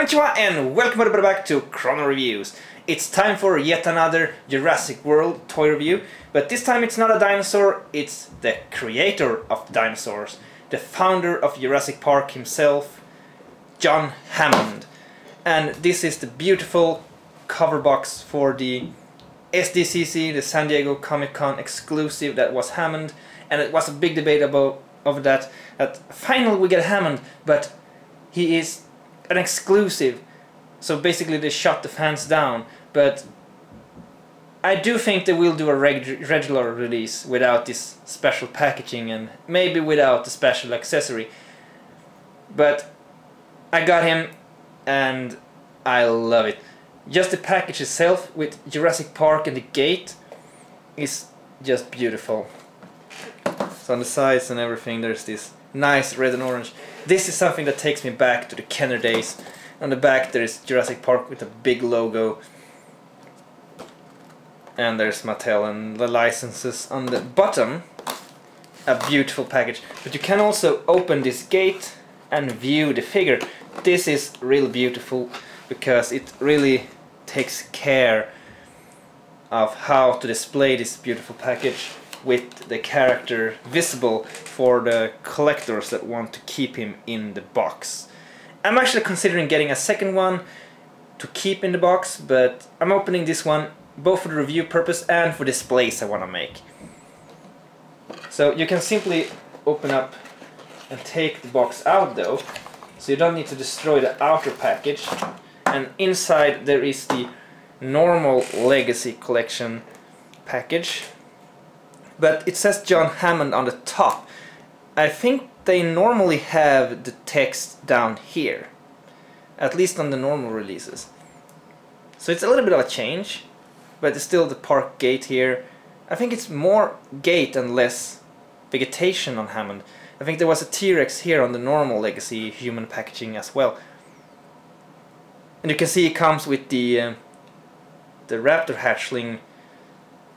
Konnichiwa and welcome everybody back to Chrono Reviews. It's time for yet another Jurassic World toy review, but this time it's not a dinosaur, it's the creator of dinosaurs, the founder of Jurassic Park himself, John Hammond. And this is the beautiful cover box for the SDCC, the San Diego Comic-Con exclusive that was Hammond, and it was a big debate over that finally we get Hammond, but he is an exclusive, so basically they shut the fans down. But I do think they will do a regular release without this special packaging and maybe without the special accessory. But I got him and I love it. Just the package itself with Jurassic Park and the gate is just beautiful. So on the sides and everything there's this nice red and orange. This is something that takes me back to the Kenner days. On the back there is Jurassic Park with a big logo. And there's Mattel and the licenses on the bottom. A beautiful package. But you can also open this gate and view the figure. This is real beautiful because it really takes care of how to display this beautiful package with the character visible for the collectors that want to keep him in the box. I'm actually considering getting a second one to keep in the box, but I'm opening this one both for the review purpose and for displays I want to make. So you can simply open up and take the box out though, so you don't need to destroy the outer package. And inside there is the normal Legacy Collection package, but it says John Hammond on the top. I think they normally have the text down here, at least on the normal releases. So it's a little bit of a change, but it's still the park gate here. I think it's more gate and less vegetation on Hammond. I think there was a T-Rex here on the normal Legacy human packaging as well. And you can see it comes with the raptor hatchling.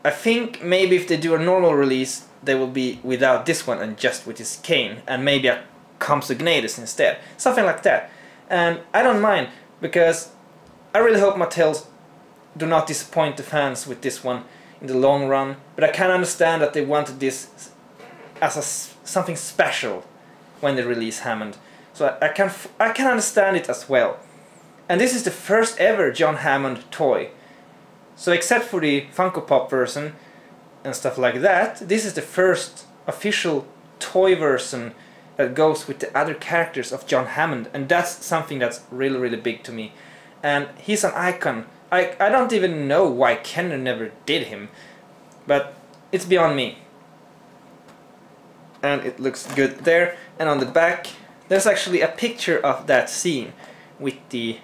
I think maybe if they do a normal release they will be without this one and just with his cane, and maybe a Compsognathus instead. Something like that. And I don't mind, because I really hope Mattel do not disappoint the fans with this one in the long run. But I can understand that they wanted this as something special when they release Hammond. So I can understand it as well. And this is the first ever John Hammond toy. So except for the Funko Pop version and stuff like that, this is the first official toy version that goes with the other characters of John Hammond, and that's something that's really big to me. And he's an icon. I don't even know why Kenner never did him, but it's beyond me. And it looks good there. And on the back there's actually a picture of that scene with the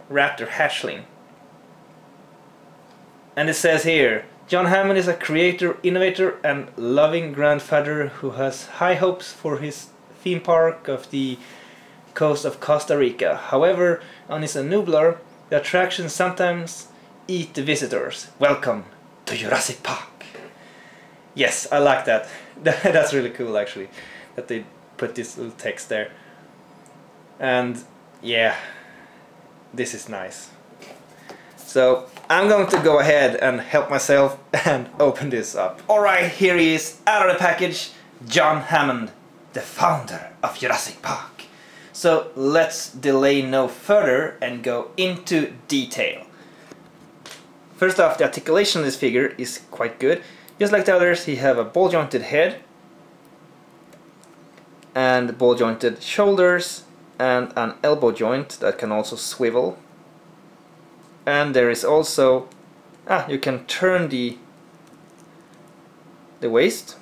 raptor hatchling. And it says here, John Hammond is a creator, innovator and loving grandfather who has high hopes for his theme park of the coast of Costa Rica. However, on his Nublar, the attractions sometimes eat the visitors. Welcome to Jurassic Park. Yes, I like that. That's really cool actually, that they put this little text there. And yeah, this is nice. So I'm going to go ahead and help myself and open this up. Alright, here he is, out of the package, John Hammond, the founder of Jurassic Park. So let's delay no further and go into detail. First off, the articulation of this figure is quite good. Just like the others, he have a ball jointed head and ball jointed shoulders and an elbow joint that can also swivel. And there is also, you can turn the waist,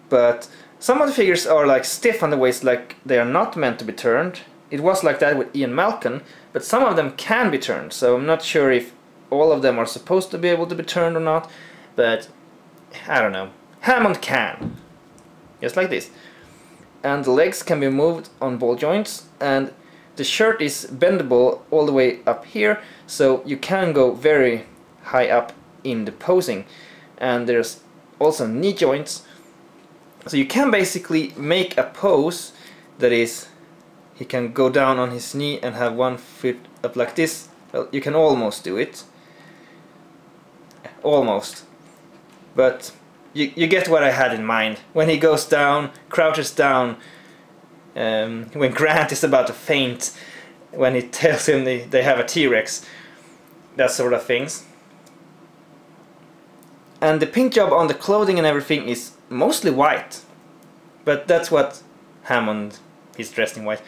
but some of the figures are like stiff on the waist, like they are not meant to be turned. It was like that with Ian Malcolm, but some of them can be turned, so I'm not sure if all of them are supposed to be able to be turned or not, but I don't know. Hammond can, just like this. And the legs can be moved on ball joints, and the shirt is bendable all the way up here, so you can go very high up in the posing. And there's also knee joints, so you can basically make a pose that is he can go down on his knee and have one foot up like this. Well, you can almost do it. Almost. But you get what I had in mind. When he goes down, crouches down, when Grant is about to faint, when he tells him they have a T-Rex, that sort of things. And the paint job on the clothing and everything is mostly white, but that's what Hammond is dressed in white.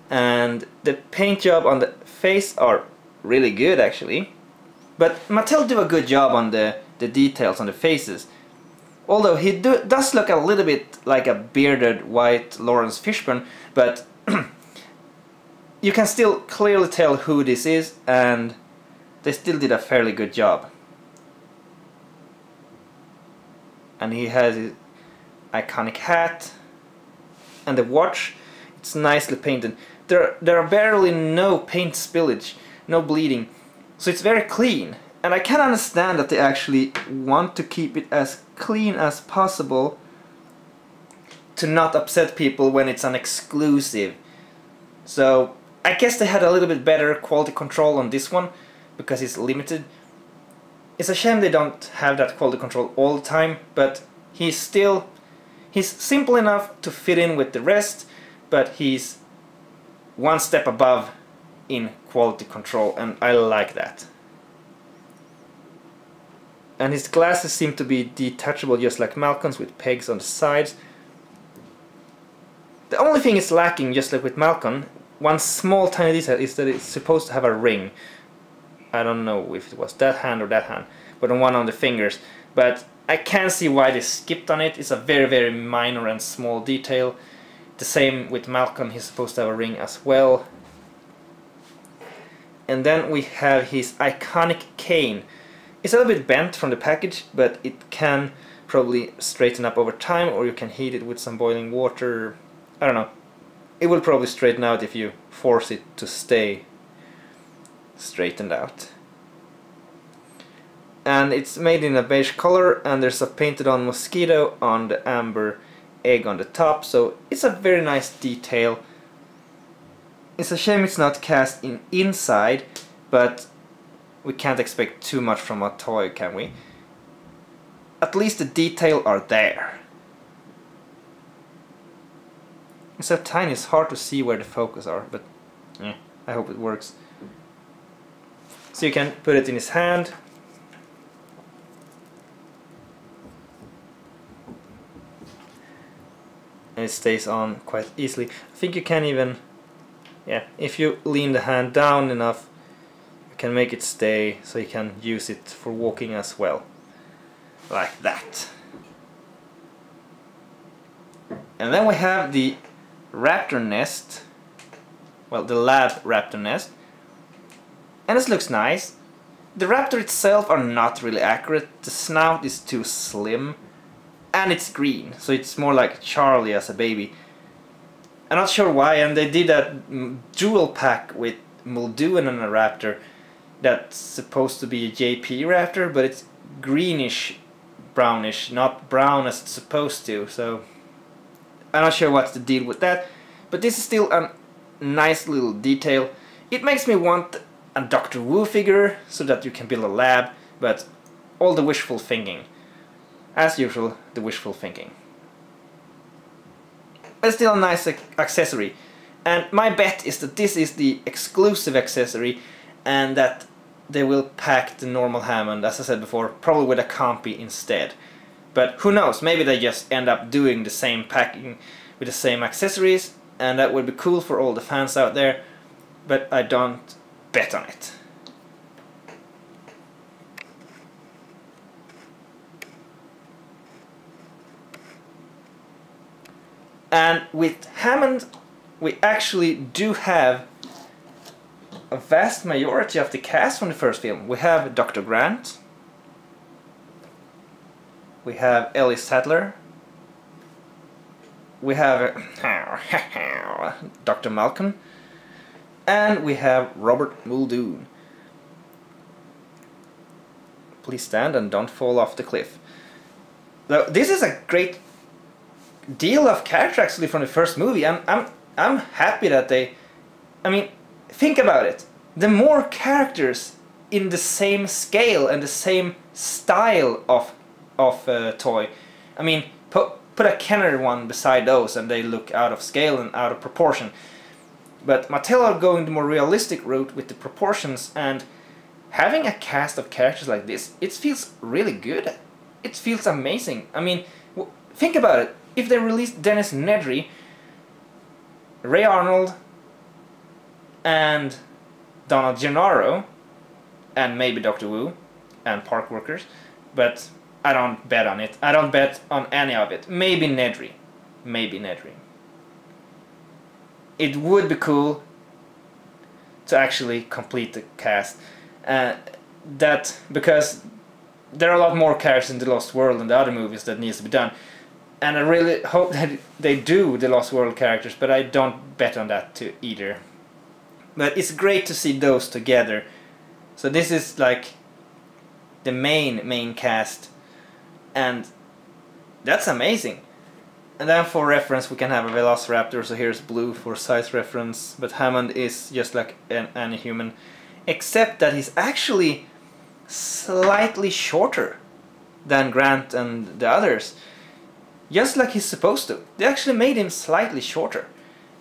And the paint job on the face are really good actually, but Mattel do a good job on the details on the faces. Although he does look a little bit like a bearded white Lawrence Fishburne, but you can still clearly tell who this is, and they still did a fairly good job. And he has his iconic hat and the watch. It's nicely painted. There are barely no paint spillage, no bleeding, so it's very clean. And I can understand that they actually want to keep it as clean as possible to not upset people when it's an exclusive. So I guess they had a little bit better quality control on this one because it's limited. It's a shame they don't have that quality control all the time, but he's simple enough to fit in with the rest, but he's one step above in quality control, and I like that. And his glasses seem to be detachable just like Malcolm's, with pegs on the sides. The only thing is lacking, just like with Malcolm, one small tiny detail, is that it's supposed to have a ring. I don't know if it was that hand or that hand, but on one of the fingers. But I can see why they skipped on it. It's a very, very minor and small detail. The same with Malcolm, he's supposed to have a ring as well. And then we have his iconic cane. It's a little bit bent from the package, but it can probably straighten up over time, or you can heat it with some boiling water. I don't know. It will probably straighten out if you force it to stay straightened out. And it's made in a beige color, and there's a painted on mosquito on the amber egg on the top, so it's a very nice detail. It's a shame it's not cast in inside, but we can't expect too much from a toy, can we? At least the detail are there. It's so tiny, it's hard to see where the focus are, but yeah, I hope it works. So you can put it in his hand. And it stays on quite easily. I think you can even, yeah, if you lean the hand down enough, you can make it stay, so you can use it for walking as well. Like that. And then we have the raptor nest. Well, the lab raptor nest. And this looks nice. The raptor itself are not really accurate. The snout is too slim. And it's green, so it's more like Charlie as a baby. I'm not sure why, and they did a dual pack with Muldoon and a raptor that's supposed to be a JP raptor, but it's greenish brownish, not brown as it's supposed to, so I'm not sure what's the deal with that. But this is still a nice little detail. It makes me want a Dr. Wu figure so that you can build a lab, but all the wishful thinking. As usual, the wishful thinking. But still a nice accessory. And my bet is that this is the exclusive accessory, and that they will pack the normal Hammond, as I said before, probably with a Compy instead. But who knows, maybe they just end up doing the same packing with the same accessories, and that would be cool for all the fans out there, but I don't bet on it. And with Hammond, we actually do have a vast majority of the cast from the first film. We have Dr. Grant, we have Ellie Sattler, we have Dr. Malcolm, and we have Robert Muldoon. Please stand and don't fall off the cliff. Now, this is a great deal of character actually from the first movie. I'm I'm happy that they... I mean, think about it. The more characters in the same scale and the same style of toy. I mean, put a Kenner one beside those and they look out of scale and out of proportion. But Mattel are going the more realistic route with the proportions, and having a cast of characters like this, it feels really good. It feels amazing. I mean, think about it. If they released Dennis Nedry, Ray Arnold, and Donald Gennaro, and maybe Dr. Wu, and Park Workers, but I don't bet on it. I don't bet on any of it. Maybe Nedry. Maybe Nedry. It would be cool to actually complete the cast. Because there are a lot more characters in The Lost World and the other movies that needs to be done. And I really hope that they do the Lost World characters, but I don't bet on that too either. But it's great to see those together. So this is like the main cast, and that's amazing. And then for reference we can have a Velociraptor, so here's blue for size reference, but Hammond is just like any human, except that he's actually slightly shorter than Grant and the others. Just like he's supposed to. They actually made him slightly shorter.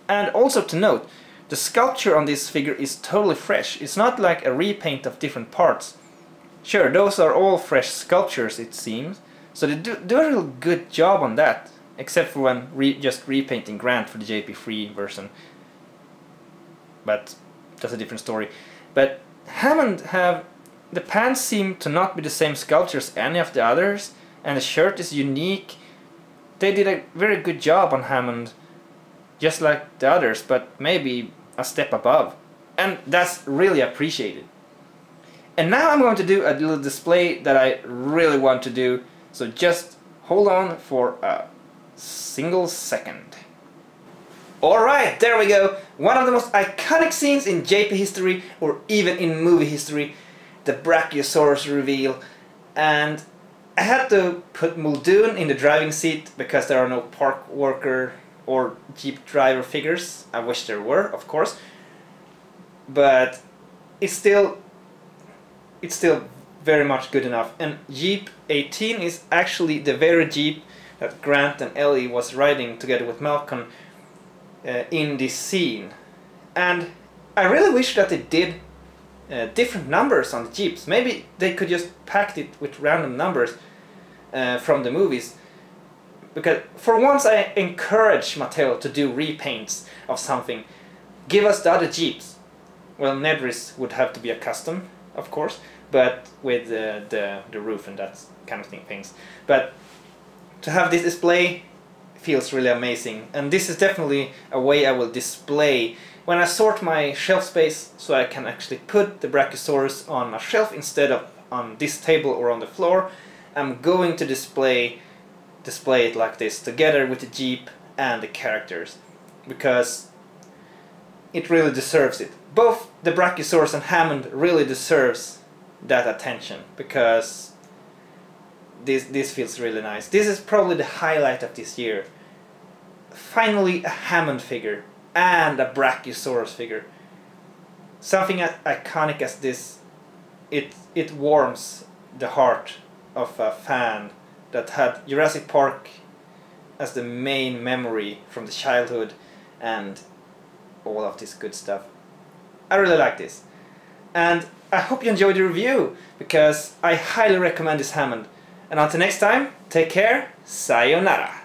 And also to note, the sculpture on this figure is totally fresh. It's not like a repaint of different parts. Sure, those are all fresh sculptures, it seems. So they do a real good job on that. Except for when just repainting Grant for the JP3 version. But that's a different story. But Hammond the pants seem to not be the same sculpture as any of the others, and the shirt is unique. They did a very good job on Hammond, just like the others, but maybe a step above. And that's really appreciated. And now I'm going to do a little display that I really want to do, so just hold on for a single second. Alright, there we go. One of the most iconic scenes in JP history, or even in movie history, the Brachiosaurus reveal. And I had to put Muldoon in the driving seat because there are no park worker or Jeep driver figures. I wish there were, of course. But it's still very much good enough. And Jeep 18 is actually the very Jeep that Grant and Ellie was riding together with Malcolm in this scene. And I really wish that they did different numbers on the Jeeps. Maybe they could just pack it with random numbers from the movies. Because for once I encourage Mattel to do repaints of something. Give us the other Jeeps. Well, Nedry's would have to be a custom, of course, but with the roof and that kind of things. But to have this display feels really amazing, and this is definitely a way I will display when I sort my shelf space, so I can actually put the Brachiosaurus on a shelf instead of on this table or on the floor. I'm going to display it like this, together with the Jeep and the characters, because it really deserves it. Both the Brachiosaurus and Hammond really deserves that attention, because this feels really nice. This is probably the highlight of this year. Finally a Hammond figure and a Brachiosaurus figure. Something as iconic as this, it warms the heart of a fan that had Jurassic Park as the main memory from the childhood and all of this good stuff. I really like this. And I hope you enjoyed the review, because I highly recommend this Hammond. And until next time, take care, sayonara.